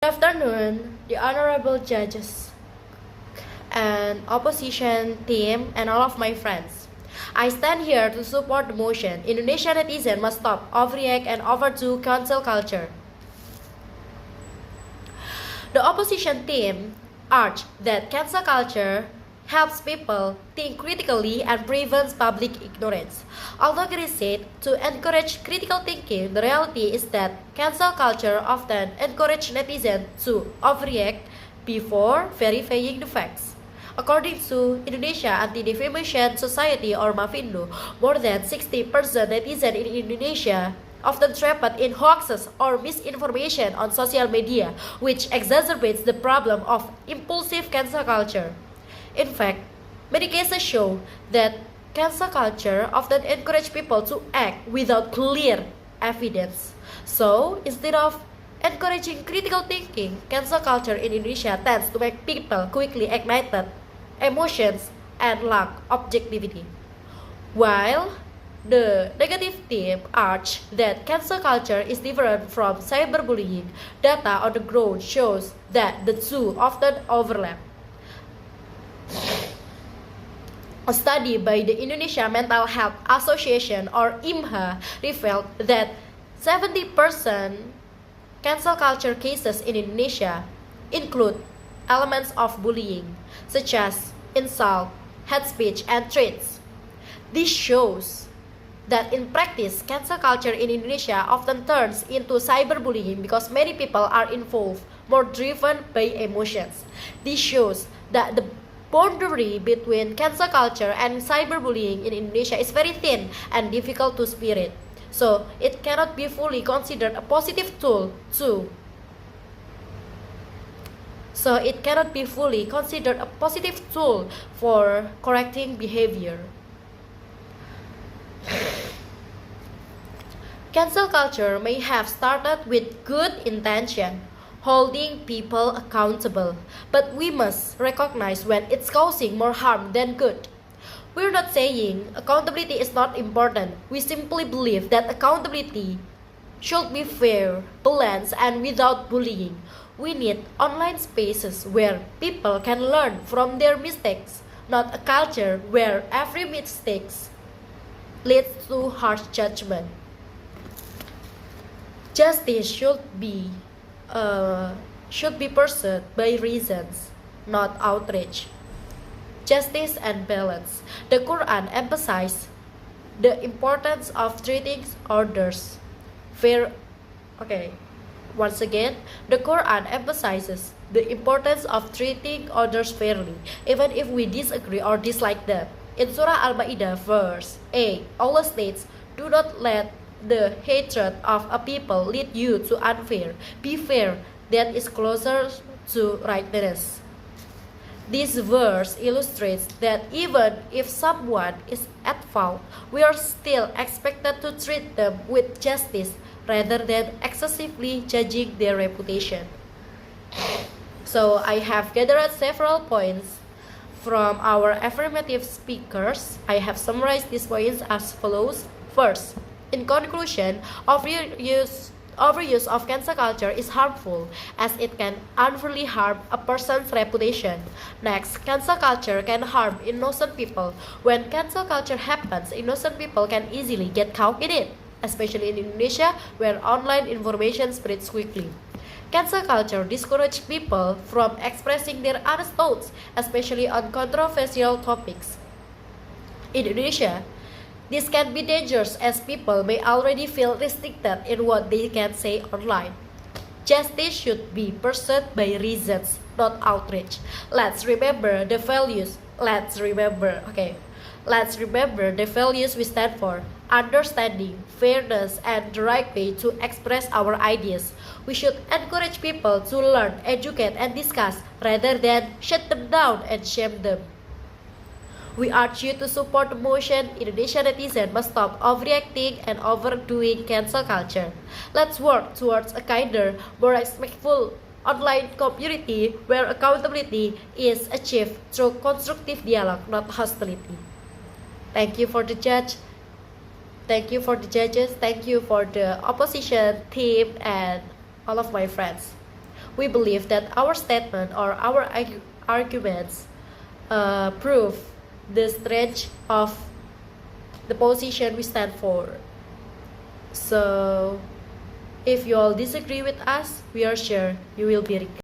afternoon, the honorable judges and opposition team and all of my friends. I stand here to support the motion. Indonesia netizen must stop overreact and overdo cancel culture. The opposition team urged that cancel culture helps people think critically and prevents public ignorance. Although it is said to encourage critical thinking, the reality is that cancel culture often encourages netizens to overreact before verifying the facts. According to Indonesia Anti-Defamation Society or Mafindo, more than 60% netizens in Indonesia often trapped in hoaxes or misinformation on social media, which exacerbates the problem of impulsive cancel culture. In fact, many cases show that cancel culture often encourages people to act without clear evidence. So, instead of encouraging critical thinking, cancel culture in Indonesia tends to make people quickly ignited emotions and lack objectivity. While the negative team urge that cancel culture is different from cyberbullying, data on the ground shows that the two often overlap. A study by the Indonesia Mental Health Association or IMHA revealed that 70% cancel culture cases in Indonesia include elements of bullying, such as insult, hate speech, and threats. This shows that in practice, cancel culture in Indonesia often turns into cyberbullying because many people are involved, more driven by emotions. This shows that the boundary between cancel culture and cyberbullying in Indonesia is very thin and difficult to spirit. So, it cannot be fully considered a positive tool to So it cannot be fully considered a positive tool for correcting behavior. Cancel culture may have started with good intention, holding people accountable, but we must recognize when it's causing more harm than good. We're not saying accountability is not important. We simply believe that accountability should be fair, balanced, and without bullying. We need online spaces where people can learn from their mistakes, not a culture where every mistake leads to harsh judgment. Justice should be pursued by reasons, not outrage. Justice and balance. The Quran emphasizes the importance of treating others fair. Once again, the Quran emphasizes the importance of treating others fairly, even if we disagree or dislike them. In Surah Al-Ma'idah, verse 8, Allah states, "Do not let the hatred of a people lead you to unfair. Be fair, that is closer to rightness." This verse illustrates that even if someone is at fault, we are still expected to treat them with justice rather than excessively judging their reputation. So I have gathered several points from our affirmative speakers. I have summarized these points as follows. First, in conclusion, overuse of cancel culture is harmful as it can unfairly harm a person's reputation. Next, cancel culture can harm innocent people. When cancel culture happens, innocent people can easily get caught in it, especially in Indonesia where online information spreads quickly. Cancel culture discourages people from expressing their honest thoughts, especially on controversial topics. In Indonesia, this can be dangerous as people may already feel restricted in what they can say online. Justice should be pursued by reasons, not outrage. Let's remember the values we stand for: understanding, fairness, and the right way to express our ideas. We should encourage people to learn, educate, and discuss rather than shut them down and shame them. We urge you to support the motion. Indonesia netizen must stop overreacting and overdoing cancel culture. Let's work towards a kinder, more respectful online community where accountability is achieved through constructive dialogue, not hostility. Thank you for the judges. Thank you for the opposition team and all of my friends. We believe that our statement or our arguments prove the strength of the position we stand for. So, if you all disagree with us, we are sure you will be regret.